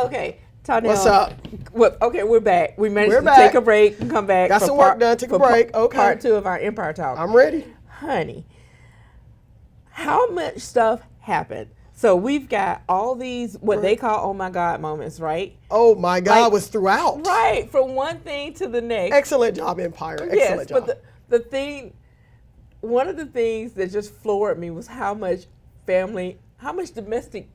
Okay, Tonnell. What's up? Okay, we're back. We managed We're to back. take a break and come back. Got for some work done, took a break. Okay. Part 2 of our Empire Talk. I'm ready. Honey, how much stuff happened? So we've got all these, what they call oh my God moments, right? Oh my God, Like- was throughout. Right, from one thing to the next. Excellent job, Empire. Excellent job. But the thing, one of the things that just floored me was how much domestic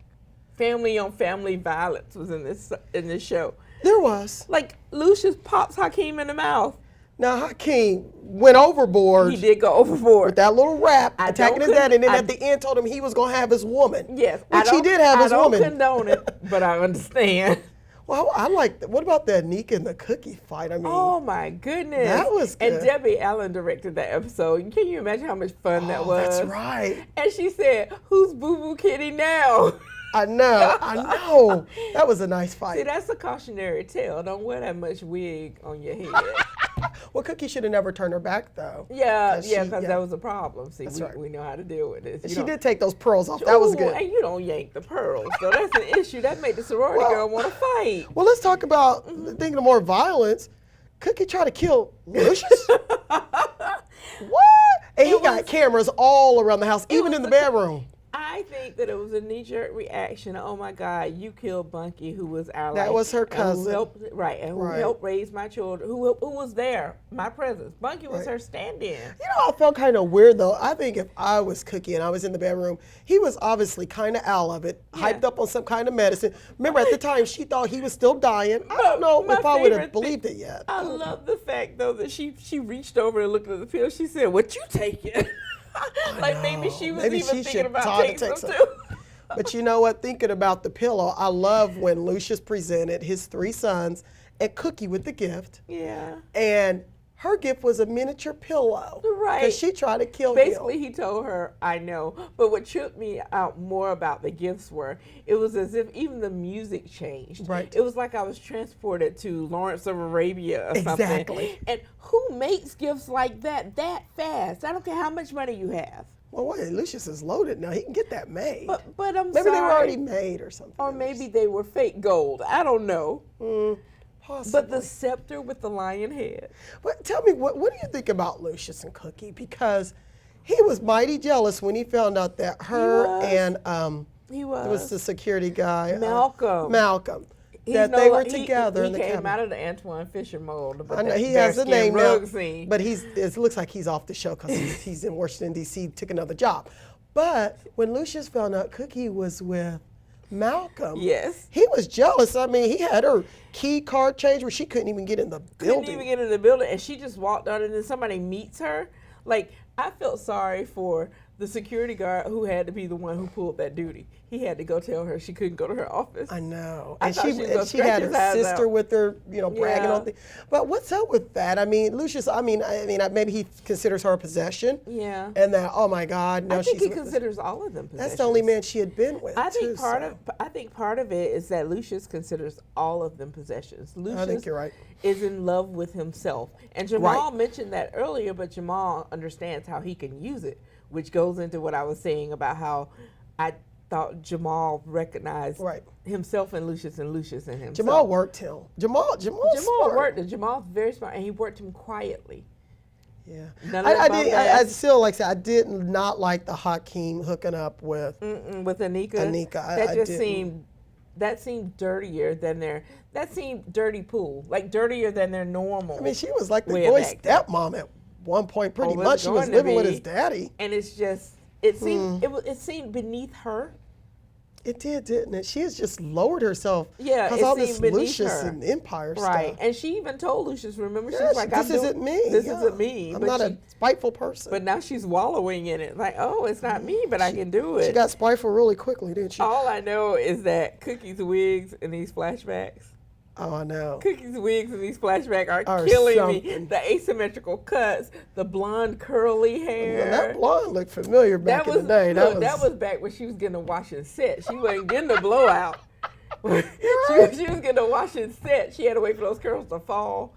family on family violence was in this show. There was. Like Lucius pops Hakeem in the mouth. Now Hakeem went overboard He did go overboard. with that little rap I attacking don't his dad, and then I- at the end told him he was going to have his woman. Yes, Which he did have his woman. I don't condone it, but I understand. Well, I like that. What about the Anika and the cookie fight? I mean, Oh my goodness. That was And good. Debbie Allen directed that episode. Can you imagine how much fun that was? that's right. And she said, "Who's Boo Boo Kitty now?" I know. That was a nice See, fight. that's a cautionary tale. Don't wear that much wig on your head. Well, Cookie should have never turned her back, though. Yeah, 'Cause because she- that was a problem. See, That's right. we know how to deal with this. You She don't- did take those pearls off. That was Ooh, good. And you don't yank the pearls, so that's an issue. That made the sorority Well- girl want to fight. Well, let's talk about thinking of more violence. Cookie tried to kill Lucius. What? And he got cameras all around the house, even in the bedroom. I think that it was a knee-jerk reaction. Oh my God, you killed Bunky, who was our That life, was her and who cousin. helped, right? And who Right. helped raise my children. Who was there? My presence. Bunky was Right. her stand-in. You know, I felt kind of weird, though. I think if I was Cookie and I was in the bedroom, he was obviously kind of out of it, hyped up on some kind of medicine. Remember, at the time, she thought he was still dying. I don't know My if I would have favorite believed it yet. I love the fact though that she reached over and looked at the pill. She said, "What you taking?" Like maybe she was Maybe even she thinking should about try to taking take some some. too. But you know what? Thinking about the pillow, I love when Lucius presented his 3 sons and Cookie with the gift. Yeah. And her gift was a miniature pillow. Right. Because she tried to kill Basically, him. he told her, "I know." But what tripped me out more about the gifts it was as if even the music changed. Right. It was like I was transported to Lawrence of Arabia or something. Exactly. And who makes gifts like that fast? I don't care how much money you have. Well, wait, Lucius is loaded now. He can get that made. But I'm Maybe sorry. they were already made or something. Or maybe they were fake gold. I don't know. Possibly. But the scepter with the lion head. But tell me, what do you think about Lucius and Cookie? Because he was mighty jealous when he found out that her was. and He it was the security guy, Malcolm. that they were together in the He came cabin. out of the Antoine Fisher mold. But I know that he has a bearskin name now, rug scene. but it looks like he's off the show because he's in Washington D.C. took another job. But when Lucius found out Cookie was with Malcolm, Yes. he was jealous. I mean, he had her key card changed where she couldn't even get in the building. Couldn't even get in the building, and she just walked out, and then somebody meets her. Like, I felt sorry for the security guard who had to be the one who pulled that duty. He had to go tell her she couldn't go to her office. I know. I And thought she, she was gonna and she stretch had his her eyes sister out. with her, bragging Yeah. on things. But what's up with that? I mean, Lucius, maybe he considers her a possession. Yeah. And that, oh my God, now I think she's he with this- considers all of them possessions. That's the only man she had been with. I think too, part so. of it is that Lucius considers all of them possessions. Lucius I think you're right. is in love with himself. And Jamal mentioned that earlier, but Jamal understands how he can use it, which goes into what I was saying about how I thought Jamal recognized himself in Lucius and Lucius in himself. Jamal worked him. Jamal's smart. worked him. Jamal's very smart, and he worked him quietly. Yeah. None of I that did. I still like I said, I did not like the Hakeem hooking up with with Anika. Anika. That I just didn't. seemed dirtier than that seemed dirty pool, like dirtier than their normal. I mean, she was like the way of boy's acting. stepmom at one point, pretty was much. She was going to living with be. his daddy. And it's just it seemed it seemed beneath her. It did, didn't it? She has just lowered herself. Yeah, because it all seemed this beneath Lucius her. and Empire Right. stuff. And she even told Lucius, remember, Yeah, she's like, this isn't me. This Yeah. isn't me. I'm But not a spiteful person. But now she's wallowing in it. Like, oh, it's not me, but I can do it. She got spiteful really quickly, didn't she? All I know is that Cookie's wigs in these flashbacks. Oh, I know. Cookie's wigs in these flashbacks are Are killing me. something. The asymmetrical cuts, the blonde curly hair. Well, that blonde looked familiar back in the day. That was back when she was getting a wash and set. She wasn't getting a blowout. she was getting a wash and set. She had to wait for those curls to fall.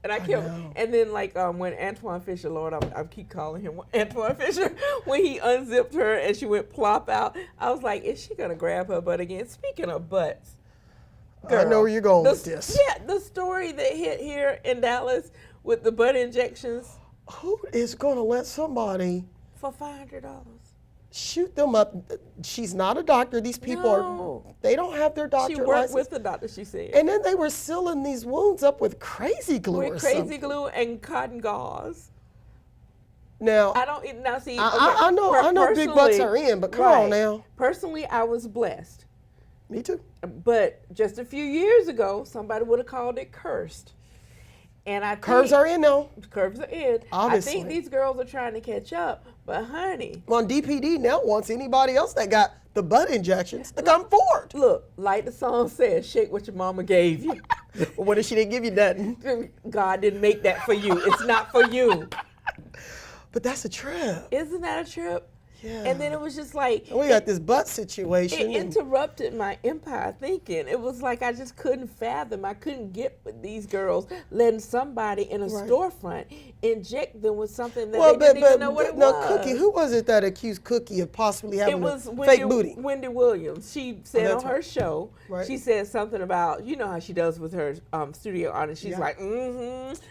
And I kept, know. and then like when Antoine Fisher, Lord, I keep calling him Antoine Fisher, when he unzipped her and she went plop out, I was like, is she gonna grab her butt again? Speaking of butts, I know where you're going with this. Yeah, the story that hit here in Dallas with the butt injections. Who is going to let somebody for $500 shoot them up? She's not a doctor. These people they don't have their doctor license. She worked with the doctor, she said. And then they were sealing these wounds up with crazy glue glue and cotton gauze. Now, I don't now see. I know big butts are in, but come on now. Personally, I was blessed. Me too. But just a few years ago, somebody would have called it cursed. And I think curves are in though. Curves are in. Obviously. I think these girls are trying to catch up, but honey. Well, DPD now wants anybody else that got the butt injections to come forward. Look, like the song says, shake what your mama gave you. Well, what if she didn't give you nothing? God didn't make that for you. It's not for you. But that's a trip. Isn't that a trip? Yeah. And then it was just like we got this butt situation. It interrupted my empire thinking. It was like I just couldn't fathom. I couldn't get with these girls letting somebody in a storefront inject them with something that they didn't even know what it was. Cookie, who was it that accused Cookie of possibly having fake booty? Wendy Williams. She said on her show, she said something about, you know how she does with her studio artist. She's like,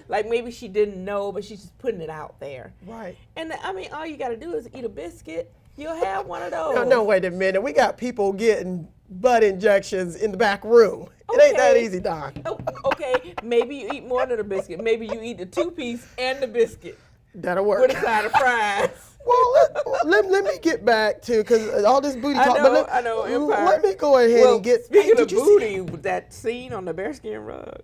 like maybe she didn't know, but she's just putting it out there. Right. And I mean, all you got to do is eat a biscuit. You'll have one of those. No, wait a minute. We got people getting butt injections in the back room. It ain't that easy, Doc. Okay, maybe you eat more than a biscuit. Maybe you eat the 2-piece and the biscuit. That'll work. With a side of fries. Well, let me get back to, because all this booty talk. I know, Empire. Let me go ahead and get. Speaking of booty, that scene on the bearskin rug.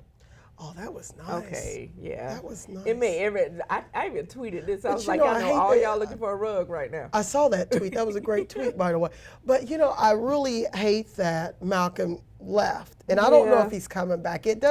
Oh, that was nice. Okay, yeah. That was nice. It made I even tweeted this. I was like, I know all y'all looking for a rug right now. I saw that tweet. That was a great tweet, by the way. But, I really hate that Malcolm left. And I don't know if he's coming back. It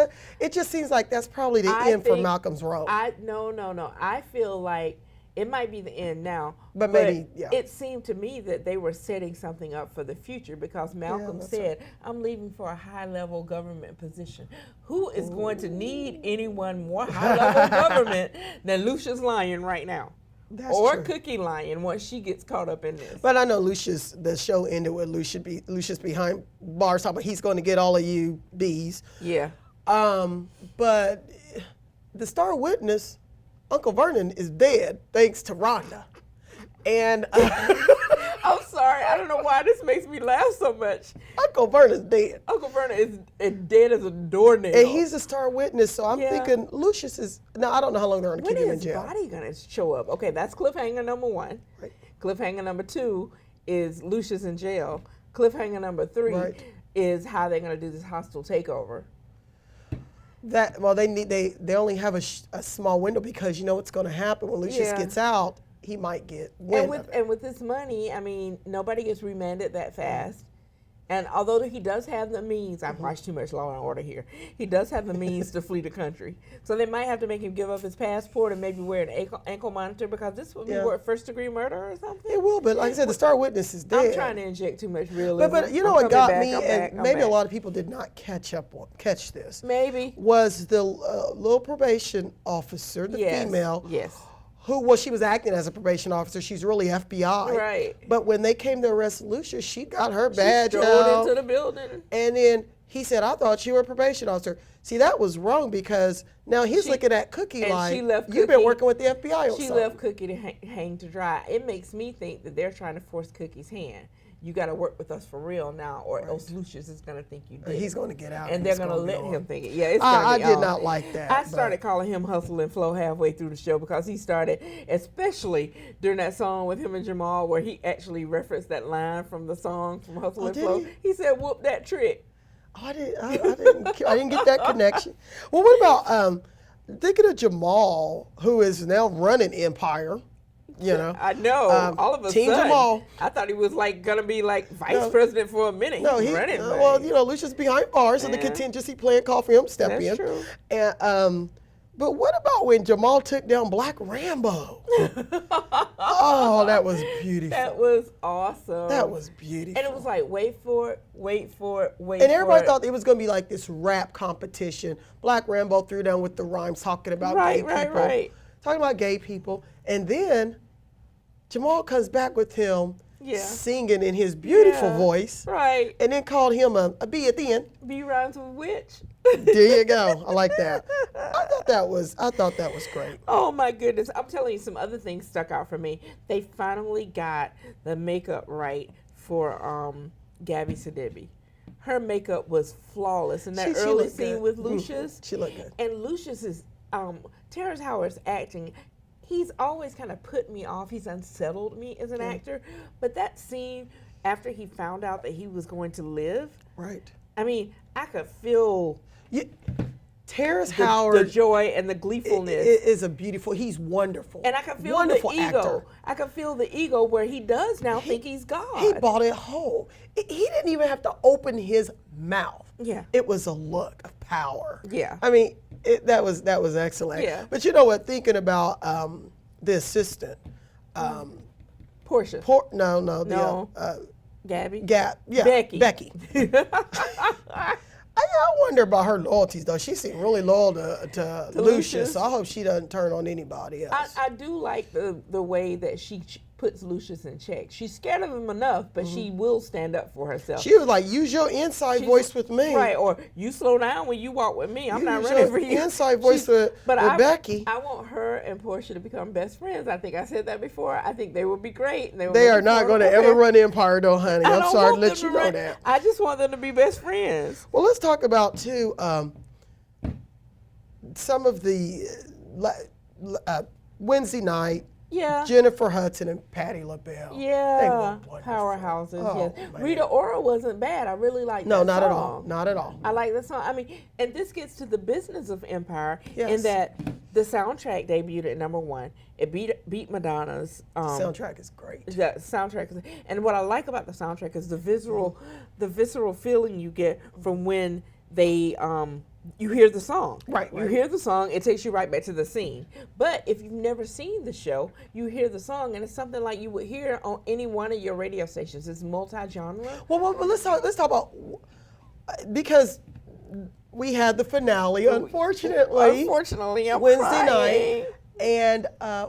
just seems like that's probably the end for Malcolm's role. No. I feel like it might be the end now. But maybe, it seemed to me that they were setting something up for the future because Malcolm said, I'm leaving for a high-level government position. Who is going to need anyone more high-level government than Lucious Lyon right now? Or Cookie Lyon once she gets caught up in this. But I know the show ended with Lucious behind bars talking about he's going to get all of you B's. Yeah. But the star witness, Uncle Vernon, is dead thanks to Rhonda. And I'm sorry, I don't know why this makes me laugh so much. Uncle Vernon's dead. Uncle Vernon is dead as a doornail. And he's a star witness, so I'm thinking Lucious is. Now I don't know how long they're going to keep him in jail. When is his body going to show up? Okay, that's cliffhanger number 1. Right. Cliffhanger number 2 is Lucious in jail. Cliffhanger number 3 is how they're going to do this hostile takeover. They only have a small window because you know what's going to happen when Lucious gets out. He might get wind of it. And with this money, I mean, nobody gets remanded that fast. And although he does have the means, I've watched too much Law and Order here. He does have the means to flee the country. So they might have to make him give up his passport and maybe wear an ankle monitor because this would be first-degree murder or something. It will, but like I said, the star witness is dead. I'm trying to inject too much realism. But you know what got me, and maybe a lot of people did not catch this. Maybe. Was the little probation officer, the female. Yes. She was acting as a probation officer. She's really FBI. Right. But when they came to arrest Lucious, she got her badge out. She strolled into the building. And then he said, I thought you were a probation officer. See, that was wrong because now he's looking at Cookie like, you've been working with the FBI or something. She left Cookie to hang to dry. It makes me think that they're trying to force Cookie's hand. You got to work with us for real now, or else Lucious is going to think you did. He's going to get out. And they're going to let him think it. Yeah, it's I did not like that. I started calling him Hustle and Flow halfway through the show because he started, especially during that song with him and Jamal, where he actually referenced that line from the song from Hustle and Flow. He said, "Whoop that trick." Oh, I didn't get that connection. Well, what about thinking of Jamal, who is now running Empire? I know. All of a Team sudden, Jamal. I thought he was gonna be vice president for a minute. No, he's running. Well, Lucious behind bars, so the contingency plan called for him to step in. That's true. And but what about when Jamal took down Black Rambo? Oh, that was beautiful. That was awesome. That was beautiful. And it was like, wait for it. And everybody thought it was going to be like this rap competition. Black Rambo threw down with the rhymes talking about gay people. Right. Talking about gay people. And then Jamal comes back with him. singing in his beautiful voice. Right. And then called him a B at the end. B rhymes with witch. There you go. I like that. I thought that was great. Oh my goodness. I'm telling you, some other things stuck out for me. They finally got the makeup right for Gabby Sidibe. Her makeup was flawless in that early scene with Lucius. She looked good. And Lucius is Terrence Howard's acting. He's always kind of put me off. He's unsettled me as an actor. But that scene after he found out that he was going to live. Right. I mean, I could feel Terrence Howard, the joy and the gleefulness. Is a beautiful. He's wonderful. And I can feel wonderful the ego. Actor. I can feel the ego where he does now think he's God. He brought it home. He didn't even have to open his mouth. Yeah. It was a look of power. Yeah. I mean, that was excellent. Yeah. But you know what? Thinking about the assistant, Portia. No. Gabby. Becky. I wonder about her loyalties, though. She seemed really loyal to Lucius, so I hope she doesn't turn on anybody else. I do like the way that she puts Lucius in check. She's scared of him enough, but she will stand up for herself. She was like, use your inside voice with me. Right, or you slow down when you walk with me. I'm not running for you. Inside voice with Becky. I want her and Portia to become best friends. I think I said that before. I think they would be great. They are not going to ever run Empire, though, honey. I'm sorry to let you know that. I just want them to be best friends. Well, let's talk about, too, some of the Wednesday night. Yeah. Jennifer Hudson and Patti LaBelle. Yeah. They were powerhouses. Oh, yes. man. Rita Ora wasn't bad. I really liked that song. No, not at all. Not at all. I like that song. I mean, and this gets to the business of Empire Yes. in that the soundtrack debuted at #1. It beat Madonna's. The soundtrack is great. The soundtrack is, and what I like about the soundtrack is the visceral feeling you get from when they you hear the song. Right. You hear the song, it takes you right back to the scene. But if you've never seen the show, you hear the song, and it's something like you would hear on any one of your radio stations. It's multi-genre. Well, let's talk about, because we had the finale, unfortunately, I'm Wednesday crying. night. And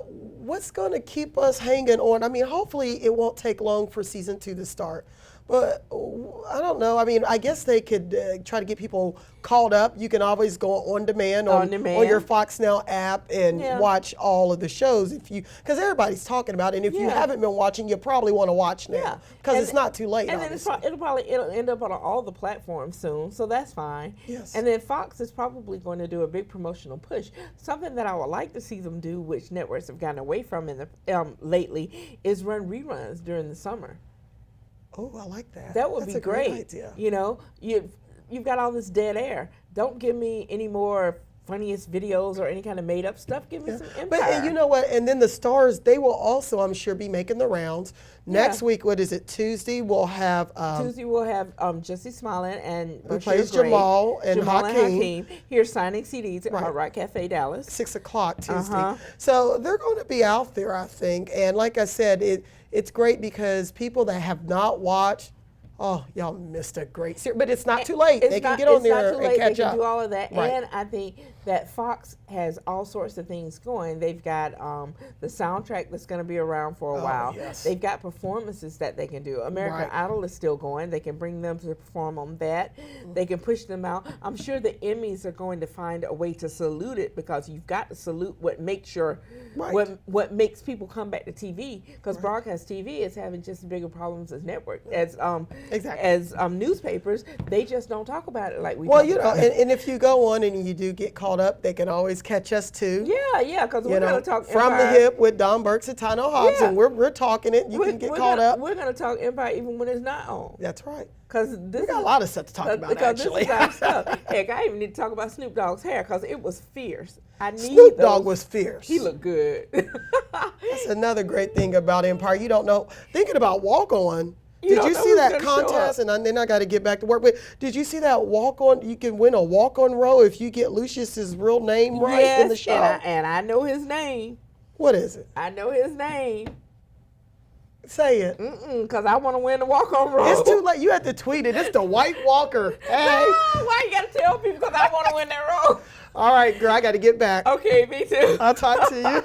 what's going to keep us hanging on? I mean, hopefully it won't take long for season 2 to start. But I don't know. I mean, I guess they could try to get people caught up. You can always go on demand on your Fox Now app and watch all of the shows because everybody's talking about it. And if you haven't been watching, you probably want to watch now because it's not too late. And then it'll end up on all the platforms soon, so that's fine. Yes. And then Fox is probably going to do a big promotional push. Something that I would like to see them do, which networks have gotten away from in the lately, is run reruns during the summer. Oh, I like that. That would That's be a great great. idea. You know, you've got all this dead air. Don't give me any more funniest videos or any kind of made up stuff. Give me some Empire. But you know what? And then the stars, they will also, I'm sure, be making the rounds. Next week, what is it? Tuesday, we'll have Jesse Smollett and who plays Jamal and Hakeem. Here signing CDs at Hard Rock Cafe Dallas. 6 o'clock Tuesday. So they're going to be out there, I think. And like I said, it's great because people that have not watched, oh, y'all missed a great series. But it's not too late. They can get on there and catch up. They can do all of that. Right. And I think that Fox has all sorts of things going. They've got the soundtrack that's going to be around for a while. Yes. They've got performances that they can do. American Idol is still going. They can bring them to perform on that. They can push them out. I'm sure the Emmys are going to find a way to salute it because you've got to salute what makes what makes people come back to TV. Because broadcast TV is having just as bigger problems as network as newspapers. They just don't talk about it like we. Well, you know, and if you go on and you do get caught up, they can always catch us too. Yeah, because we're going to talk From Empire. the Hip with Don Burks and Tyno Hobbs, and we're talking it. You can get caught up. We're going to talk Empire even when it's not on. That's right. Because we got a lot of stuff to talk about, actually. This is our stuff. Heck, I even need to talk about Snoop Dogg's hair because it was fierce. Snoop Dogg was fierce. He looked good. That's another great thing about Empire. You don't know. Thinking about Walk On. You Did you see that contest? And then I got to get back to work. But did you see that walk on? You can win a walk on row if you get Lucius's real name right in the show. And I know his name. What is it? I know his name. Say it. Because I want to win the walk on row. It's too late. You have to tweet it. It's the White Walker. Hey. No, why you got to tell people? Because I want to win that row. All right, girl. I got to get back. Okay, me too. I'll talk to you.